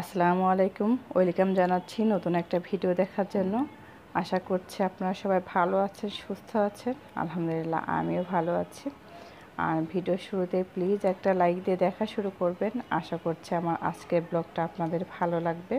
আসসালামু আলাইকুম। ওয়েলকাম জানাচ্ছি নতুন একটা ভিডিও দেখার জন্য। আশা করছি আপনারা সবাই ভালো আছেন, সুস্থ আছেন। আলহামদুলিল্লাহ আমিও ভালো আছি। আর ভিডিওর শুরুতে প্লিজ একটা লাইক দিয়ে দেখা শুরু করবেন। আশা করছি আমার আজকের ব্লগটা আপনাদের ভালো লাগবে।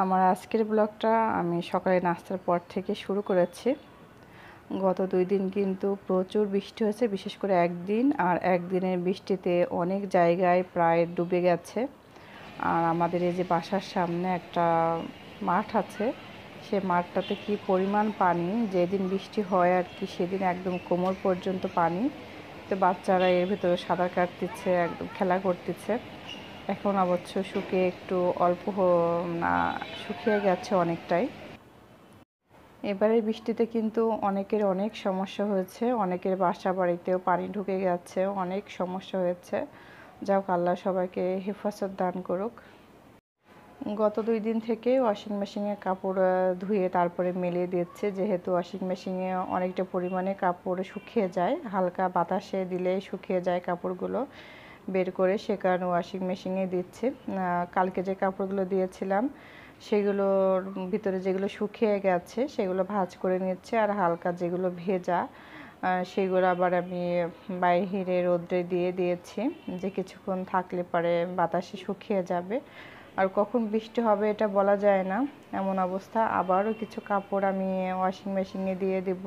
আমার আজকের ব্লগটা আমি সকালে নাস্তার পর থেকে শুরু করেছি। গত 2 দিন কিন্তু প্রচুর বৃষ্টি হয়েছে, বিশেষ করে একদিন। আর একদিনের বৃষ্টিতে অনেক জায়গায় প্রায় ডুবে গেছে। আর আমাদের এই যে বাসার সামনে একটা মাঠ আছে, সে মাঠটাতে কি পরিমাণ পানি! যেদিন বৃষ্টি হয় আর কি সেদিন একদম কোমর পর্যন্ত পানি। তো বাচ্চারা এর ভিতরে সাঁতার কাটতেছে, একদম খেলা করতেছে। এখন অবশ্য শুকিয়ে একটু অল্প না, শুকিয়ে গেছে অনেকটাই। এবারের বৃষ্টিতে কিন্তু অনেকের অনেক সমস্যা হয়েছে, অনেকের বাসা বাড়িতেও পানি ঢুকে গেছে, অনেক সমস্যা হয়েছে। যাক, আল্লাহ সবাইকে হেফাজত দান করুক। গত 2 দিন থেকে ওয়াশিং মেশিনে কাপড় ধুয়ে তারপরে মেলে দিচ্ছে, যেহেতু ওয়াশিং মেশিনে অনেকটা পরিমাণে কাপড় শুকিয়ে যায়, হালকা বাতাসে দিলেই শুকিয়ে যায় কাপড়গুলো বের করে, সে কারণে ওয়াশিং মেশিনে দিচ্ছি। কালকে যে কাপড়গুলো দিয়েছিলাম সেগুলোর ভিতরে যেগুলো শুকিয়ে গেছে সেগুলো ভাঁজ করে নিচ্ছে, আর হালকা যেগুলো ভেজা সেগুলো আবার আমি বাইরে রোদ্রে দিয়ে দিয়েছি, যে কিছুক্ষণ থাকলে পরে বাতাসে শুকিয়ে যাবে। আর কখন বৃষ্টি হবে এটা বলা যায় না, এমন অবস্থা। আবারও কিছু কাপড় আমি ওয়াশিং মেশিনে দিয়ে দেব।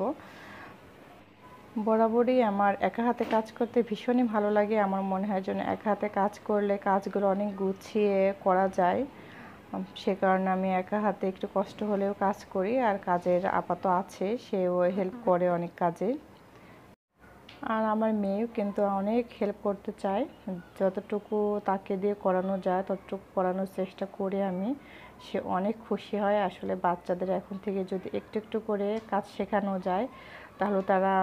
বরাবরই আমার একা হাতে কাজ করতে ভীষণই ভালো লাগে। আমার মনে হয় যেন একা হাতে কাজ করলে কাজগুলো অনেক গুছিয়ে করা যায়। সে কারণে আমি একা হাতে একটু কষ্ট হলেও কাজ করি। আর কাজের আপা তো আছে, সেও হেল্প করে অনেক কাজে। আর আমার মেয়েও কিন্তু অনেক হেল্প করতে চায়, যতটুকু তাকে দিয়ে করানো যায় ততটুকু করানোর চেষ্টা করি আমি। সে অনেক খুশি হয়। আসলে বাচ্চাদের এখন থেকে যদি একটু একটু করে কাজ শেখানো যায় তাহলে তারা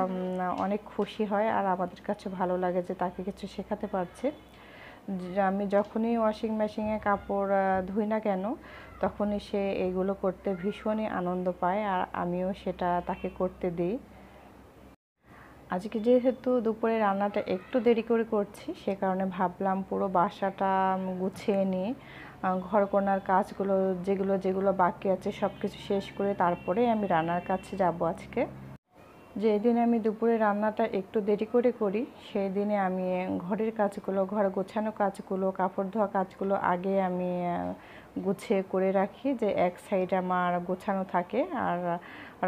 অনেক খুশি হয়, আর আমাদের কাছে ভালো লাগে যে তাকে কিছু শেখাতে পারছে। আমি যখনই ওয়াশিং মেশিনে কাপড় ধুই না কেন তখনই সে এগুলো করতে ভীষণই আনন্দ পায়, আর আমিও সেটা তাকে করতে দিই। আজকে যেহেতু দুপুরে রান্নাটা একটু দেরি করে করছি, সে কারণে ভাবলাম পুরো বাসাটা গুছিয়ে নিই, ঘরকোনার কাজগুলো যেগুলো যেগুলো বাকি আছে সব কিছু শেষ করে তারপরে আমি রান্নার কাছে যাব আজকে। যেদিন আমি দুপুরে রান্নাটা একটু দেরি করে করি সেই দিনে আমি ঘরের কাজগুলো, ঘর গোছানো কাজগুলো, কাপড় ধোয়া কাজগুলো আগে আমি গুছিয়ে করে রাখি, যে এক সাইড আমার গোছানো থাকে। আর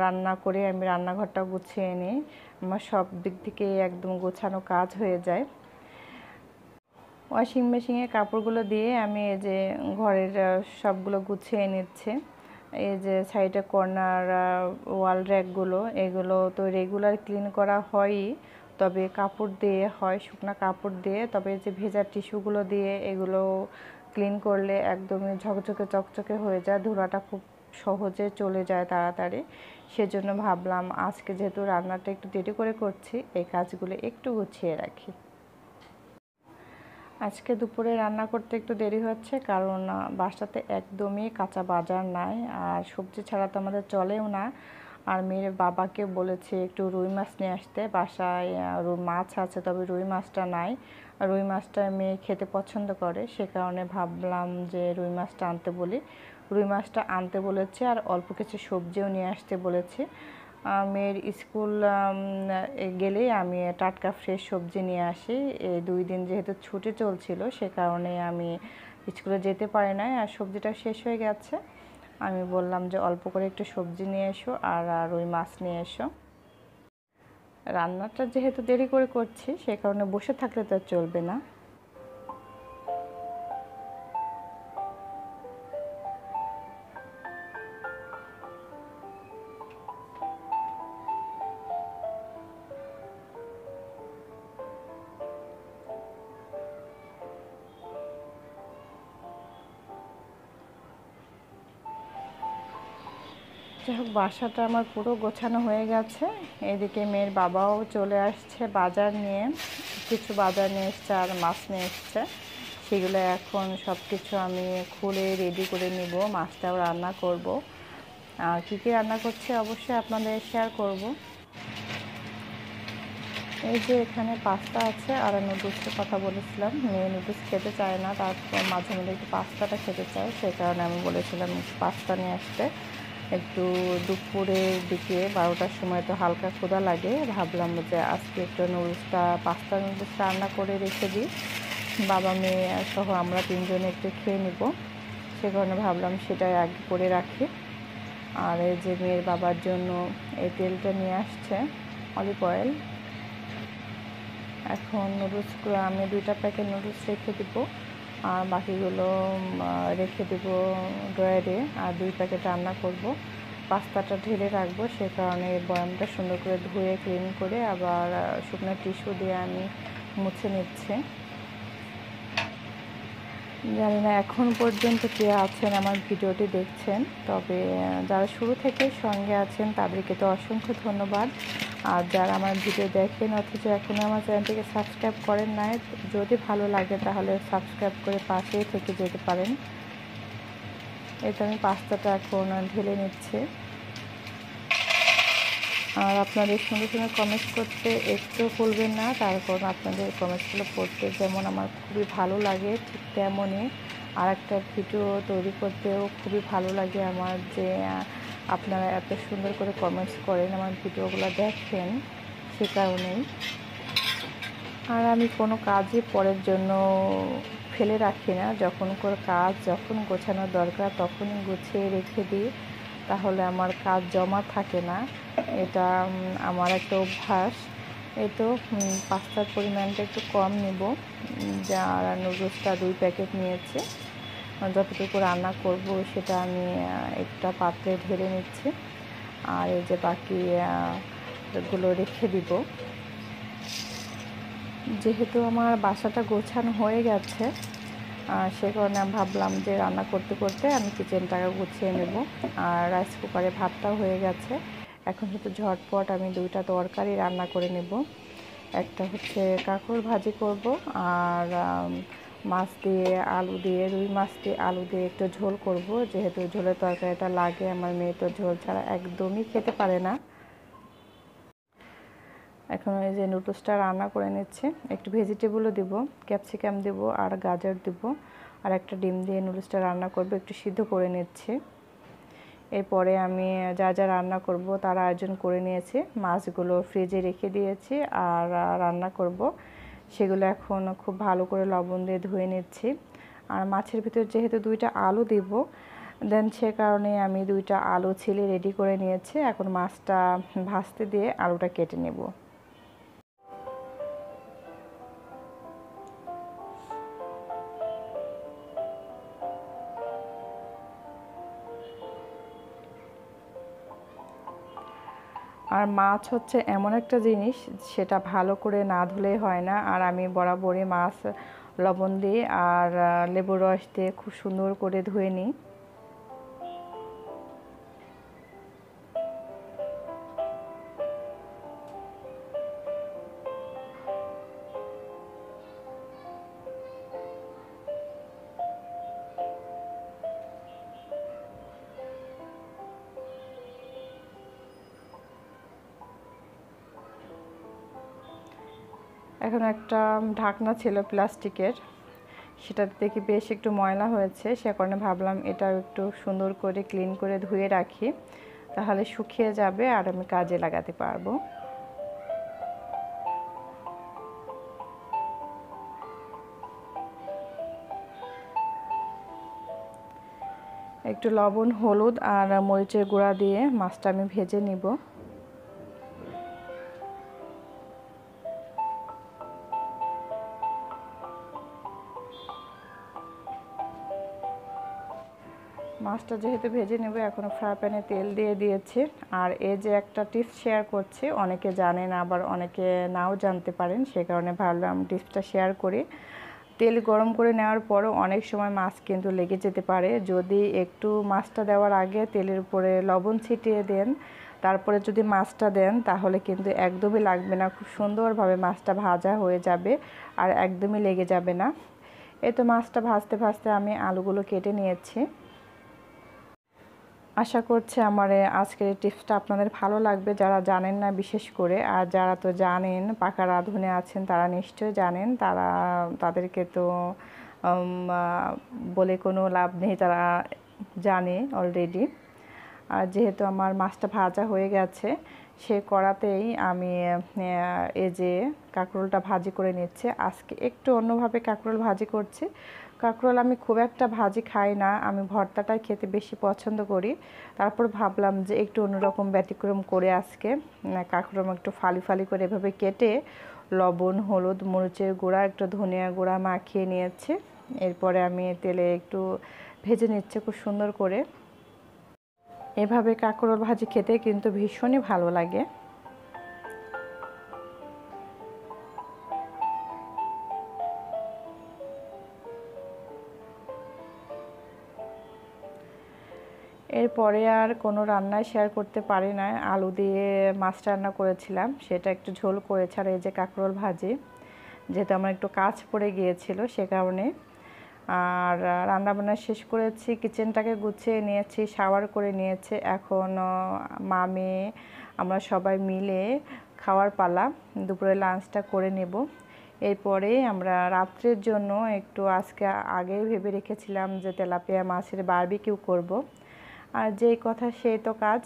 রান্না করে আমি রান্নাঘরটা গুছিয়ে নিই, আমার সব দিক থেকে একদম গোছানো কাজ হয়ে যায়। ওয়াশিং মেশিনে কাপড়গুলো দিয়ে আমি এই যে ঘরের সবগুলো গুছিয়ে নিচ্ছে। এই যে সাইডে কর্নার ওয়াল র্যাকগুলো, এগুলো তো রেগুলার ক্লিন করা হয়ই, তবে কাপড় দিয়ে হয়, শুকনো কাপড় দিয়ে। তবে যে ভেজা টিস্যুগুলো দিয়ে এগুলো ক্লিন করলে একদমই ঝকঝকে চকচকে হয়ে যায়, ধুলাটা খুব সহজে চলে যায় তাড়াতাড়ি। সেজন্য ভাবলাম আজকে যেহেতু রান্নাটা একটু দেরি করে করছি, এই কাজগুলো একটু গুছিয়ে রাখি। আজকে দুপুরে রান্না করতে একটু দেরি হচ্ছে, কারণ বাসাতে একদমই কাঁচা বাজার নাই, আর সবজি ছাড়া তো আমাদের চলেও না। আর মেয়ের বাবাকে বলেছে একটু রুই মাছ নিয়ে আসতে, বাসায় মাছ আছে তবে রুই মাছটা নাই। রুই মাছটা মেয়ে খেতে পছন্দ করে, সে কারণে ভাবলাম যে রুই মাছটা আনতে বলি। রুই মাছটা আনতে বলেছে, আর অল্প কিছু সবজিও নিয়ে আসতে বলেছে। মেয়ের স্কুল গেলেই আমি টাটকা ফ্রেশ সবজি নিয়ে আসি। এই 2 দিন যেহেতু ছুটি চলছিল সে কারণে আমি স্কুলে যেতে পারি না, আর সবজিটা শেষ হয়ে গেছে। আমি বললাম যে অল্প করে একটু সবজি নিয়ে এসো আর রুই মাছ নিয়ে এসো। রান্নাটা যেহেতু দেরি করে করছি সে কারণে বসে থাকলে তো চলবে না। যাই হোক, বাসাটা আমার পুরো গোছানো হয়ে গেছে। এদিকে মেয়ের বাবাও চলে আসছে বাজার নিয়ে, কিছু বাজার নিয়ে এসছে আর মাছ নিয়ে এসছে। সেগুলো এখন সব কিছু আমি খুলে রেডি করে নিব, মাছটাও রান্না করব। আর কী কী রান্না করছি অবশ্যই আপনাদের শেয়ার করব। এই যে এখানে পাস্তা আছে আর নুডলসের কথা বলেছিলাম, মেয়ে নুডলস খেতে চায় না, তারপর মাঝে মধ্যে একটু পাস্তাটা খেতে চায়, সেই কারণে আমি বলেছিলাম পাস্তা নিয়ে আসতে। একটু দুপুরের দিকে 12টার সময় তো হালকা ক্ষুধা লাগে, ভাবলাম যে আজকে একটু পাস্তা নুডলস রান্না করে রেখে দিই, বাবা মেয়ে সহ আমরা 3 জনে একটু খেয়ে নিব, সে কারণে ভাবলাম সেটাই আগে করে রাখি। আর এই যে মেয়ের বাবার জন্য এই তেলটা নিয়ে আসছে, অলিভ অয়েল। এখন নুডলসগুলো আমি 2টা প্যাকেট নুডলস রেখে দিব, আর বাকিগুলো রেখে দেব ড্রয়ারে, আর 2 প্যাকেট রান্না করব। পাস্তাটা ঢেলে রাখবো, সে কারণে বয়ামটা সুন্দর করে ধুয়ে ক্লিন করে আবার শুকনো টিস্যু দিয়ে আমি মুছে নিচ্ছি। জানি না এখন পর্যন্ত কে আছেন আমার ভিডিওটি দেখছেন, তবে যারা শুরু থেকে সঙ্গে আছেন তাদেরকে তো অসংখ্য ধন্যবাদ। আর যারা আমার ভিডিও দেখেন অথচ এখনও আমার চ্যানেলটিকে সাবস্ক্রাইব করেন নাই, যদি ভালো লাগে তাহলে সাবস্ক্রাইব করে পাশেই থেকে যেতে পারেন। এই তো আমি পাস্তাটা এখন ঢেলে নিচ্ছি। আর আপনাদের সুন্দর সুন্দর কমেন্টস করতে একটু ভুলবেন না, তার কারণ আপনাদের কমেন্টসগুলো পড়তে যেমন আমার খুবই ভালো লাগে, ঠিক তেমনই আর একটা ভিডিও তৈরি করতেও খুবই ভালো লাগে আমার, যে আপনারা এত সুন্দর করে কমেন্টস করেন, আমার ভিডিওগুলো দেখেন, সে কারণেই। আর আমি কোনো কাজই পরের জন্য ফেলে রাখি না, যখন কোনো কাজ যখন গোছানোর দরকার তখনই গুছিয়ে রেখে দিই, তাহলে আমার কাজ জমা থাকে না। এটা আমার একটা অভ্যাস। এই তো পাস্তার পরিমাণটা একটু কম নেব, যার নুডলসটা 2 প্যাকেট নিয়েছে, যতটুকু রান্না করব সেটা আমি একটা পাত্রে ঢেলে নিচ্ছি, আর এই যে বাকি গুলো রেখে দিব। যেহেতু আমার বাসাটা গোছানো হয়ে গেছে, সে কারণে আমি ভাবলাম যে রান্না করতে করতে আমি কিচেনটাকে গুছিয়ে নেব। আর রাইস কুকারে ভাতটাও হয়ে গেছে, এখন শুধু ঝটপট আমি 2টা তরকারি রান্না করে নেব। একটা হচ্ছে কাঁকরোল ভাজি করব, আর মাছ দিয়ে আলু দিয়ে, রুই মাছ দিয়ে আলু দিয়ে একটু ঝোল করব, যেহেতু ঝোলের তরকারিটা লাগে, আমার মেয়ে তো ঝোল ছাড়া একদমই খেতে পারে না। এখন এই যে নুডলসটা রান্না করে নিচ্ছি, একটু ভেজিটেবলও দেব, ক্যাপসিকাম দেব আর গাজর দেব, আর একটা ডিম দিয়ে নুডলসটা রান্না করব, একটু সিদ্ধ করে নিচ্ছি। এরপরে আমি যা যা রান্না করব তার আয়োজন করে নিয়েছি, মাছগুলো ফ্রিজে রেখে দিয়েছি, আর রান্না করব সেগুলো এখন খুব ভালো করে লবণ দিয়ে ধুয়ে নিচ্ছি। আর মাছের ভিতর যেহেতু 2টা আলু দেব, দেন সে কারণে আমি 2টা আলু ছিলে রেডি করে নিয়েছি। এখন মাছটা ভাজতে দিয়ে আলুটা কেটে নেব। আর মাছ হচ্ছে এমন একটা জিনিস, সেটা ভালো করে না ধুলেই হয় না, আর আমি বরাবরই মাছ লবণ দিয়ে আর লেবুর রস দিয়ে খুব সুন্দর করে ধুয়ে নিই। এখন একটা ঢাকনা ছিল প্লাস্টিকের, সেটা দেখি বেশ একটু ময়লা হয়েছে, সে কারণে ভাবলাম এটা একটু সুন্দর করে ক্লিন করে ধুয়ে রাখি, তাহলে শুকিয়ে যাবে আর আমি কাজে লাগাতে পারবো। একটু লবণ, হলুদ আর মরিচের গুঁড়া দিয়ে মাছটা আমি ভেজে নিব। মাছটা যেহেতু ভেজে নেব, এখন ফ্রাই প্যানে তেল দিয়ে দিয়েছি। আর এই যে একটা টিপস শেয়ার করছি, অনেকে জানেন আবার অনেকে নাও জানতে পারেন, সে কারণে ভাবলাম টিপসটা শেয়ার করি। তেল গরম করে নেওয়ার পরও অনেক সময় মাছ কিন্তু লেগে যেতে পারে। যদি একটু মাছটা দেওয়ার আগে তেলের উপরে লবণ ছিটিয়ে দেন, তারপরে যদি মাছটা দেন, তাহলে কিন্তু একদমই লাগবে না, খুব সুন্দরভাবে মাছটা ভাজা হয়ে যাবে আর একদমই লেগে যাবে না। এই তো মাছটা ভাজতে ভাজতে আমি আলুগুলো কেটে নিয়েছি। আশা করছি আমার আজকের এই টিপসটা আপনাদের ভালো লাগবে, যারা জানেন না বিশেষ করে। আর যারা তো জানেন, পাকা রাঁধুনে আছেন, তারা নিশ্চয়ই জানেন। তাদেরকে তো বলে কোনো লাভ নেই, তারা জানে অলরেডি। আর যেহেতু আমার মাছটা ভাজা হয়ে গেছে, সে কড়াতেই আমি এই যে কাঁকরোলটা ভাজি করে নিচ্ছে। আজকে একটু অন্যভাবে কাঁকরোল ভাজি করছি। কাঁকরোল আমি খুব একটা ভাজি খাই না, আমি ভর্তাটাই খেতে বেশি পছন্দ করি। তারপর ভাবলাম যে একটু অন্যরকম ব্যতিক্রম করে আজকে কাঁকরোল একটু ফালি ফালি করে এভাবে কেটে লবণ, হলুদ, মরিচের গুঁড়া, একটু ধনিয়া গুঁড়া মাখিয়ে নিয়েছি। এরপরে আমি তেলে একটু ভেজে নিচ্ছি খুব সুন্দর করে। এভাবে কাঁকরোল ভাজি খেতে কিন্তু ভীষণই ভালো লাগে। এরপরে আর কোনো রান্নাই শেয়ার করতে পারি না। আলু দিয়ে মাছ রান্না করেছিলাম, সেটা একটু ঝোল করেছে। আর এই যে কাঁকরোল ভাজি, যেহেতু আমার একটু কাজ পড়ে গিয়েছিল সে কারণে। আর রান্নাবান্না শেষ করেছি, কিচেনটাকে গুছিয়ে নিয়েছি, শাওয়ার করে নিয়েছি। এখন মামি আমরা সবাই মিলে খাওয়ার পালা, দুপুরে লাঞ্চটা করে নেব। এরপরে আমরা রাত্রের জন্য একটু আজকে আগেই ভেবে রেখেছিলাম যে তেলাপিয়া মাছের বারবিকিউ করব। আর যেই কথা সেই তো কাজ,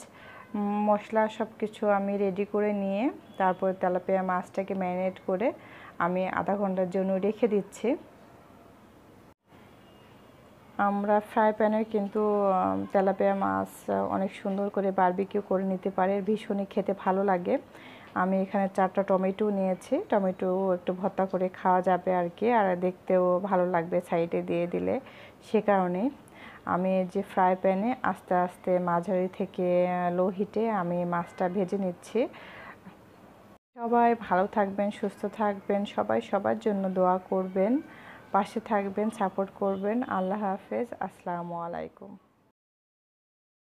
মশলা সব কিছু আমি রেডি করে নিয়ে তারপর তেলাপিয়া মাছটাকে ম্যারিনেট করে আমি আধা ঘন্টার জন্য রেখে দিচ্ছি। আমরা ফ্রাই প্যানে কিন্তু তেলাপিয়া মাছ অনেক সুন্দর করে বারবিকিউ করে নিতে পারে, ভীষণই খেতে ভালো লাগে। আমি এখানে 4টা টমেটো নিয়েছি, টমেটো একটু ভর্তা করে খাওয়া যাবে আর কি, আর দেখতেও ভালো লাগবে সাইডে দিয়ে দিলে। সে কারণে আমি যে ফ্রাই প্যানে আস্তে আস্তে মাঝারি থেকে লো হিটে আমি মাছটা ভেজে নিচ্ছি। সবাই ভালো থাকবেন, সুস্থ থাকবেন, সবাই সবার জন্য দোয়া করবেন, পাশে থাকবেন, সাপোর্ট করবেন। আল্লাহ হাফেজ, আসসালামু আলাইকুম।